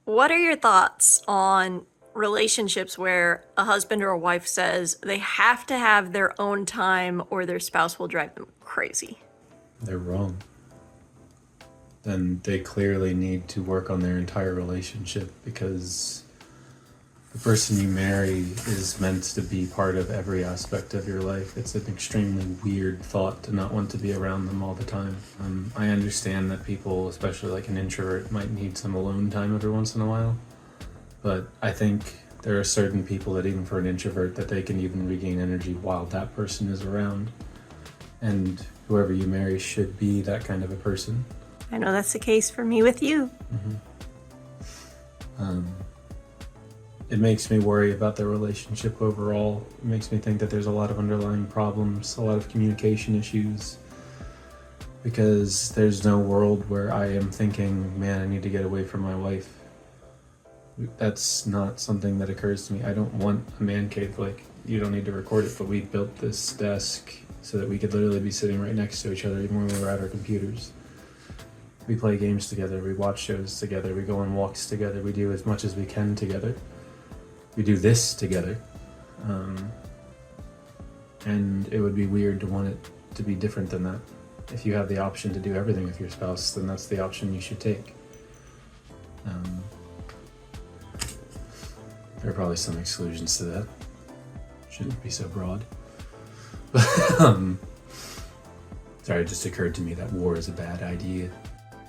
What are your thoughts on relationships where a husband or a wife says they have to have their own time or their spouse will drive them crazy? They're wrong. Then they clearly need to work on their entire relationship because the person you marry is meant to be part of every aspect of your life. It's an extremely weird thought to not want to be around them all the time. I understand that people, especially like an introvert, might need some alone time every once in a while, but I think there are certain people that even for an introvert that they can even regain energy while that person is around. And whoever you marry should be that kind of a person. I know that's the case for me with you. It makes me worry about their relationship overall. It makes me think that there's a lot of underlying problems, a lot of communication issues, because there's no world where I am thinking, man, I need to get away from my wife. That's not something that occurs to me. I don't want a man cave. Like, you don't need to record it, but we built this desk so that we could literally be sitting right next to each other even when we were at our computers. We play games together, we watch shows together, we go on walks together, we do as much as we can together. We do this together. And it would be weird to want it to be different than that. If you have the option to do everything with your spouse, then that's the option you should take. There are probably some exclusions to that. Shouldn't be so broad. But, sorry, it just occurred to me that war is a bad idea.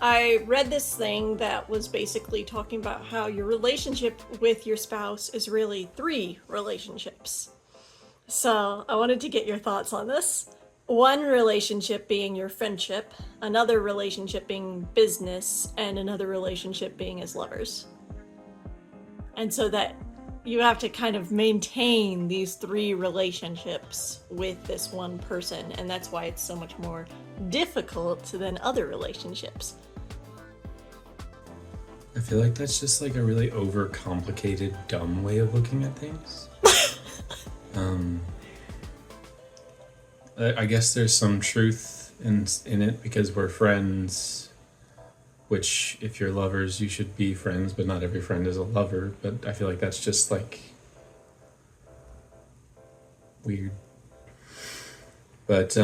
I read this thing that was basically talking about how your relationship with your spouse is really three relationships. So I wanted to get your thoughts on this. One relationship being your friendship, another relationship being business, and another relationship being as lovers. And so that you have to kind of maintain these three relationships with this one person, and that's why it's so much more difficult than other relationships. I feel like that's just like a really overcomplicated, dumb way of looking at things. I guess there's some truth in it because we're friends, which if you're lovers, you should be friends, but not every friend is a lover. But I feel like that's just like weird. But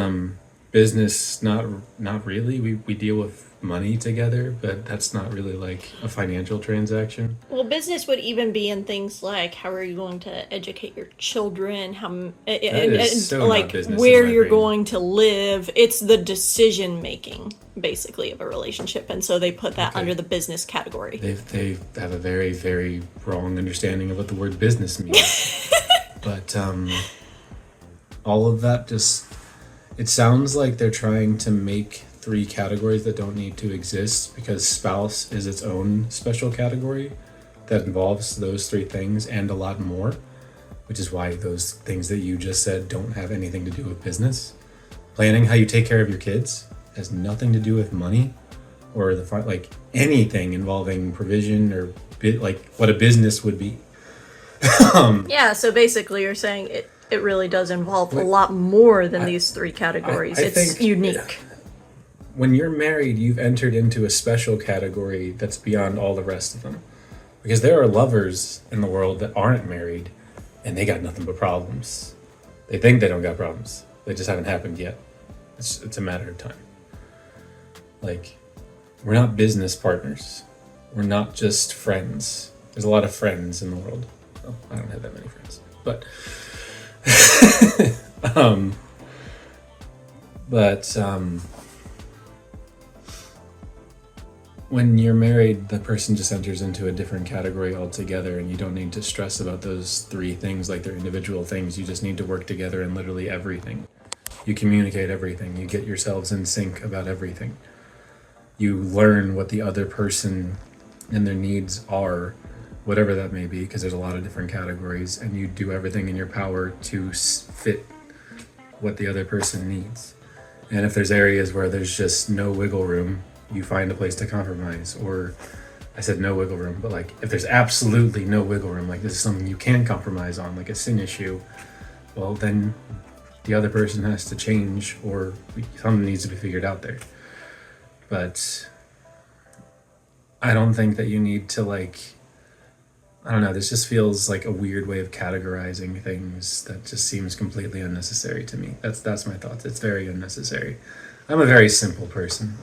business, not really. We deal with money together, but that's not really like a financial transaction. Well, business would even be in things like how are you going to educate your children, Is so not like business in where my you're brain. going to live. It's the decision making, basically, of a relationship, and so they put that Okay. under the business category. They have a very, very wrong understanding of what the word business means. But all of that just, it sounds like they're trying to make three categories that don't need to exist because spouse is its own special category that involves those three things and a lot more, which is why those things that you just said don't have anything to do with business. Planning how you take care of your kids has nothing to do with money or like anything involving provision or like what a business would be. Yeah, so basically you're saying it really does involve a lot more than these three categories. I It's think- unique. When you're married, you've entered into a special category that's beyond all the rest of them. Because there are lovers in the world that aren't married and they got nothing but problems. They think they don't got problems. They just haven't happened yet. It's a matter of time. Like, we're not business partners. We're not just friends. There's a lot of friends in the world. Well, I don't have that many friends. But when you're married, the person just enters into a different category altogether, and you don't need to stress about those three things like they're individual things. You just need to work together in literally everything. You communicate everything. You get yourselves in sync about everything. You learn what the other person and their needs are, whatever that may be, because there's a lot of different categories, and you do everything in your power to fit what the other person needs. And if there's areas where there's just no wiggle room, you find a place to compromise. Or I said no wiggle room, but like if there's absolutely no wiggle room, like this is something you can compromise on, like a sin issue, well then the other person has to change or something needs to be figured out there. But I don't think that you need to like I don't know, this just feels like a weird way of categorizing things that just seems completely unnecessary to me. That's my thoughts. It's very unnecessary. I'm a very simple person.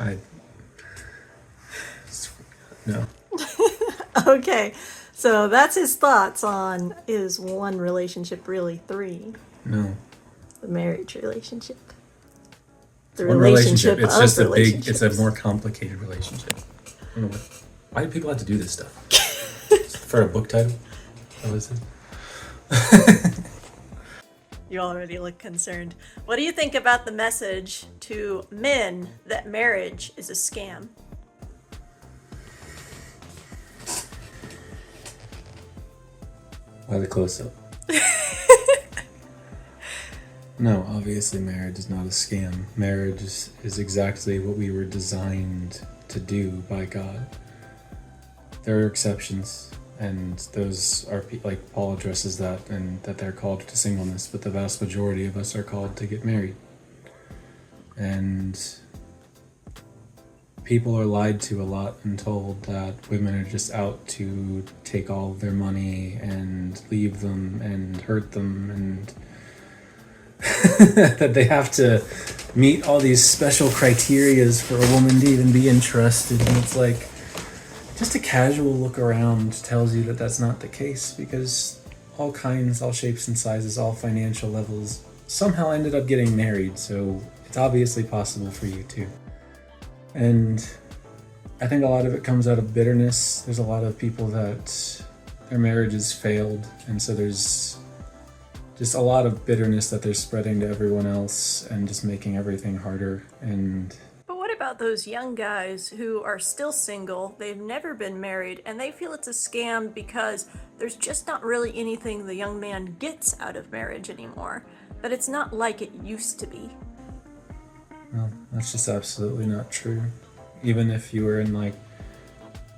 No. Okay, so that's his thoughts on, is one relationship really three? No. The marriage relationship. The One relationship. relationship It's of just a big, it's a relationships. more complicated relationship. I don't know why do people have to do this stuff? For a book title? What is it? You already look concerned. What do you think about the message to men that marriage is a scam? Why the close up? No, obviously marriage is not a scam. Marriage is exactly what we were designed to do by God. There are exceptions, and those are like Paul addresses that, and that they're called to singleness, but the vast majority of us are called to get married. And people are lied to a lot and told that women are just out to take all of their money and leave them and hurt them, and that they have to meet all these special criterias for a woman to even be interested. And it's like, just a casual look around tells you that that's not the case, because all kinds, all shapes and sizes, all financial levels somehow ended up getting married, so it's obviously possible for you too. And I think a lot of it comes out of bitterness. There's a lot of people that their marriages failed, and so there's just a lot of bitterness that they're spreading to everyone else and just making everything harder. And But what about those young guys who are still single, they've never been married, and they feel it's a scam because there's just not really anything the young man gets out of marriage anymore? That it's not like it used to be. well, that's just absolutely not true. Even if you were in like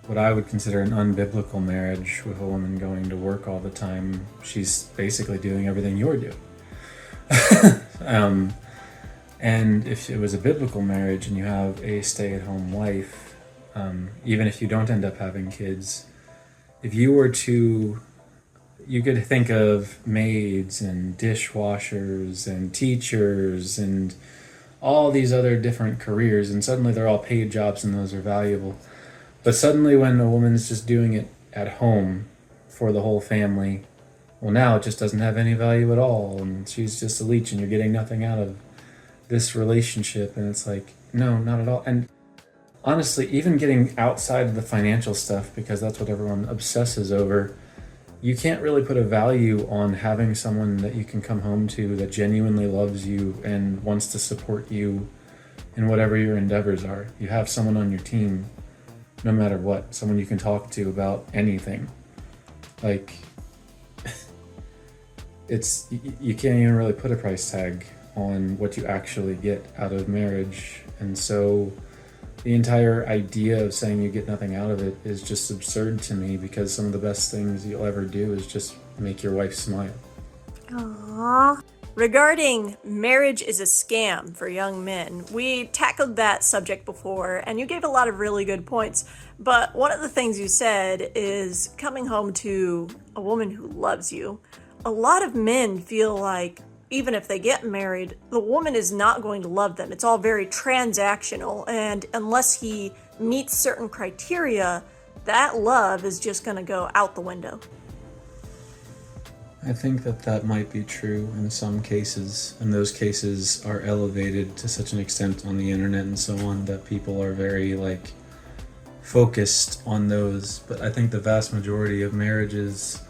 what I would consider an unbiblical marriage with a woman going to work all the time, she's basically doing everything you're doing. And if it was a biblical marriage and you have a stay-at-home wife, even if you don't end up having kids, if you were to, you could think of maids and dishwashers and teachers and all these other different careers, and suddenly they're all paid jobs and those are valuable. But suddenly when a woman's just doing it at home for the whole family, well, now it just doesn't have any value at all, and she's just a leech and you're getting nothing out of this relationship. And it's like, no, not at all. And honestly, even getting outside of the financial stuff, because that's what everyone obsesses over, you can't really put a value on having someone that you can come home to that genuinely loves you and wants to support you in whatever your endeavors are. You have someone on your team, no matter what, someone you can talk to about anything. Like, you can't even really put a price tag on what you actually get out of marriage. And so the entire idea of saying you get nothing out of it is just absurd to me, because some of the best things you'll ever do is just make your wife smile. Aww. Regarding marriage is a scam for young men, we tackled that subject before, and you gave a lot of really good points. But one of the things you said is coming home to a woman who loves you. A lot of men feel like even if they get married, the woman is not going to love them. It's all very transactional, and unless he meets certain criteria, that love is just going to go out the window. I think that might be true in some cases, and those cases are elevated to such an extent on the internet and so on that people are very like focused on those. But I think the vast majority of marriages,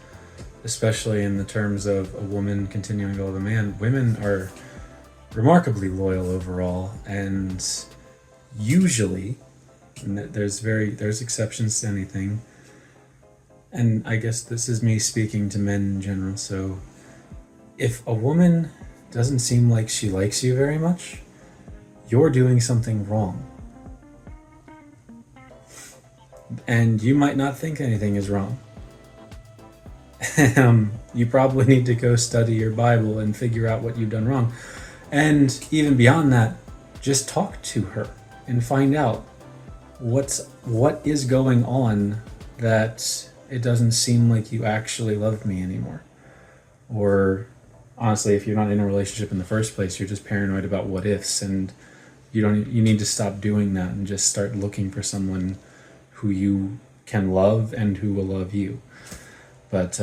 especially in the terms of a woman continuing to love a man, women are remarkably loyal overall, and usually, and there's exceptions to anything, and I guess this is me speaking to men in general, so if a woman doesn't seem like she likes you very much, you're doing something wrong. And you might not think anything is wrong. You probably need to go study your Bible and figure out what you've done wrong. And even beyond that, just talk to her and find out what is going on that it doesn't seem like you actually love me anymore. Or honestly, if you're not in a relationship in the first place, you're just paranoid about what ifs, and you need to stop doing that and just start looking for someone who you can love and who will love you. But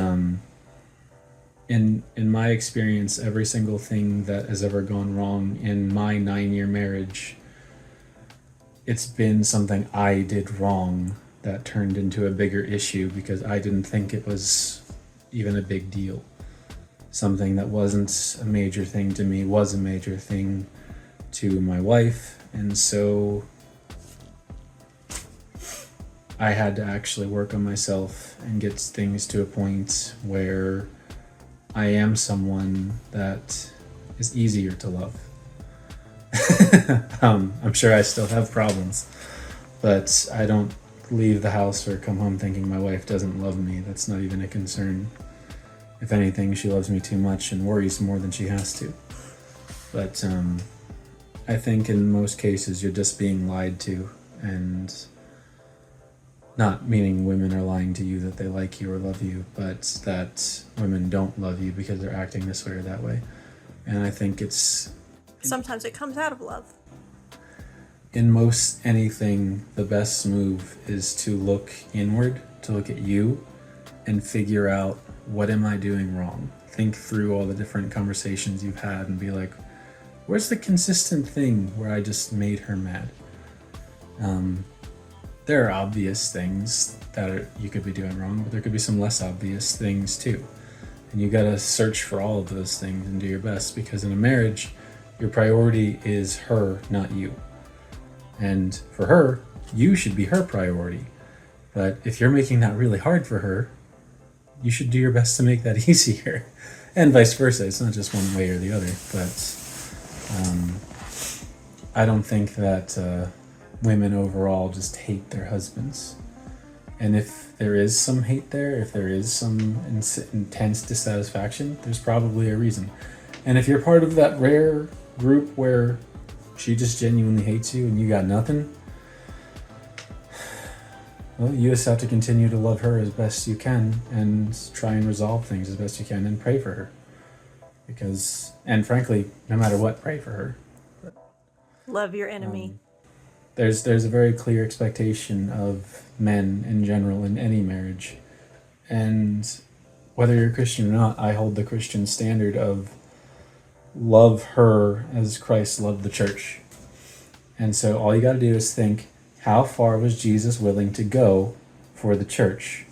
in my experience, every single thing that has ever gone wrong in my 9-year marriage, it's been something I did wrong that turned into a bigger issue because I didn't think it was even a big deal. Something that wasn't a major thing to me was a major thing to my wife, and so I had to actually work on myself and get things to a point where I am someone that is easier to love. I'm sure I still have problems, but I don't leave the house or come home thinking my wife doesn't love me. That's not even a concern. If anything, she loves me too much and worries more than she has to. But I think in most cases you're just being lied to, and not meaning women are lying to you that they like you or love you, but that women don't love you because they're acting this way or that way. And I think it's... Sometimes it comes out of love. In most anything, the best move is to look inward, to look at you, and figure out, what am I doing wrong? Think through all the different conversations you've had and be like, where's the consistent thing where I just made her mad? There are obvious things that you could be doing wrong, but there could be some less obvious things too. And you gotta search for all of those things and do your best, because in a marriage, your priority is her, not you. And for her, you should be her priority. But if you're making that really hard for her, you should do your best to make that easier. And vice versa. It's not just one way or the other. But I don't think that women overall just hate their husbands. And if there is some hate there, if there is some intense dissatisfaction, there's probably a reason. And if you're part of that rare group where she just genuinely hates you and you got nothing, well, you just have to continue to love her as best you can and try and resolve things as best you can and pray for her. Because, and frankly, no matter what, pray for her. Love your enemy. There's a very clear expectation of men in general in any marriage. And whether you're Christian or not, I hold the Christian standard of love her as Christ loved the church. And so all you got to do is think, how far was Jesus willing to go for the church?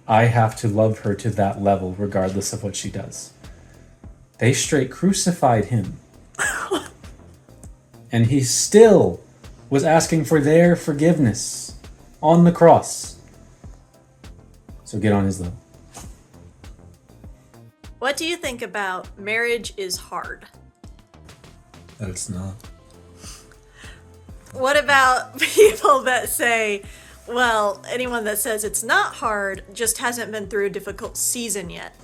I have to love her to that level regardless of what she does. They straight crucified him. And he still was asking for their forgiveness on the cross. So get on his level. What do you think about marriage is hard? That it's not. What about people that say, well, anyone that says it's not hard just hasn't been through a difficult season yet?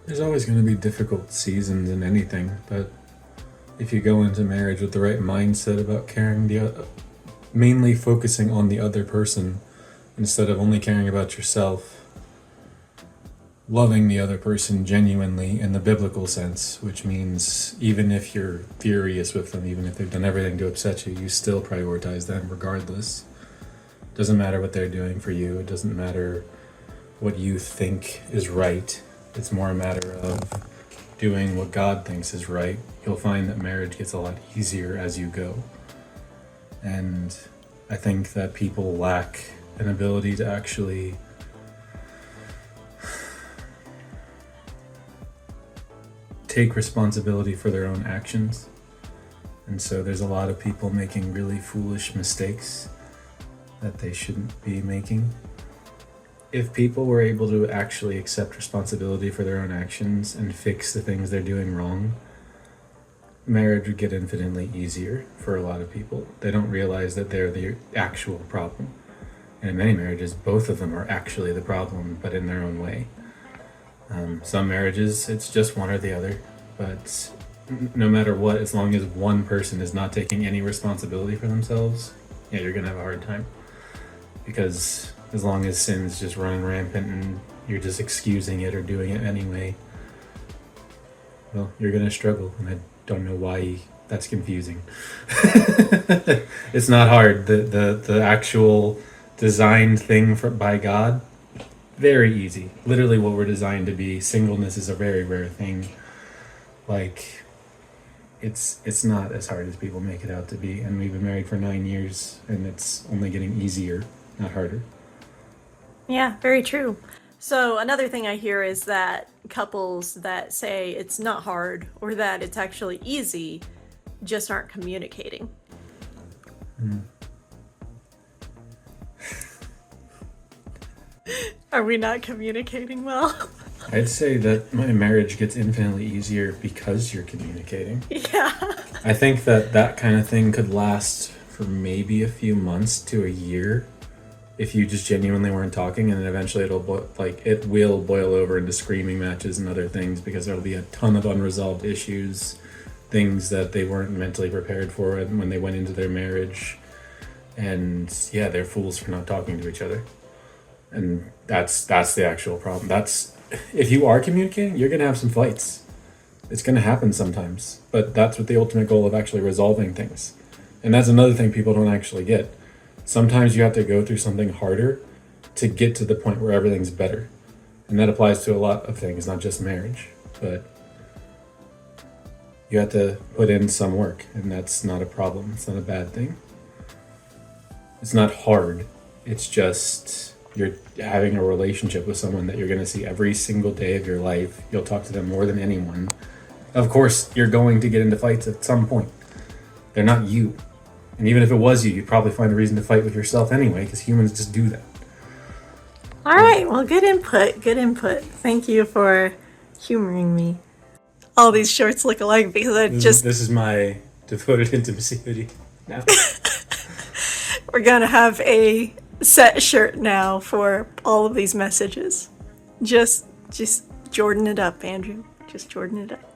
There's always going to be difficult seasons in anything, but if you go into marriage with the right mindset about caring, mainly focusing on the other person instead of only caring about yourself, loving the other person genuinely in the biblical sense, which means even if you're furious with them, even if they've done everything to upset you, you still prioritize them regardless. Doesn't matter what they're doing for you. It doesn't matter what you think is right. It's more a matter of doing what God thinks is right. You'll find that marriage gets a lot easier as you go. And I think that people lack an ability to actually take responsibility for their own actions. And so there's a lot of people making really foolish mistakes that they shouldn't be making. If people were able to actually accept responsibility for their own actions and fix the things they're doing wrong, marriage would get infinitely easier for a lot of people. They don't realize that they're the actual problem. And in many marriages, both of them are actually the problem, but in their own way. Some marriages, it's just one or the other, but no matter what, as long as one person is not taking any responsibility for themselves, yeah, you're gonna have a hard time. Because As long as sin's just running rampant and you're just excusing it or doing it anyway, well, you're gonna struggle, and I don't know why that's confusing. It's not hard. The actual designed thing by God, very easy. Literally what we're designed to be. Singleness is a very rare thing. Like, it's not as hard as people make it out to be. And we've been married for 9 years, and it's only getting easier, not harder. Yeah, very true. So another thing I hear is that couples that say it's not hard or that it's actually easy just aren't communicating. Are we not communicating well? I'd say that my marriage gets infinitely easier because you're communicating. Yeah. I think that kind of thing could last for maybe a few months to a year if you just genuinely weren't talking, and then eventually it will boil over into screaming matches and other things because there'll be a ton of unresolved issues, things that they weren't mentally prepared for when they went into their marriage, and yeah, they're fools for not talking to each other, and that's the actual problem. That's, if you are communicating, you're gonna have some fights. It's gonna happen sometimes, but that's what the ultimate goal of actually resolving things, and that's another thing people don't actually get. Sometimes you have to go through something harder to get to the point where everything's better. And that applies to a lot of things, not just marriage. But you have to put in some work, and that's not a problem. It's not a bad thing. It's not hard. It's just you're having a relationship with someone that you're going to see every single day of your life. You'll talk to them more than anyone. Of course, you're going to get into fights at some point. They're not you. And even if it was you, you'd probably find a reason to fight with yourself anyway, because humans just do that. All right, well, good input, good input. Thank you for humoring me. All these shorts look alike because I This is my devoted intimacy hoodie now. we're gonna have a set shirt now for all of these messages. Just Jordan it up, Andrew. Just Jordan it up.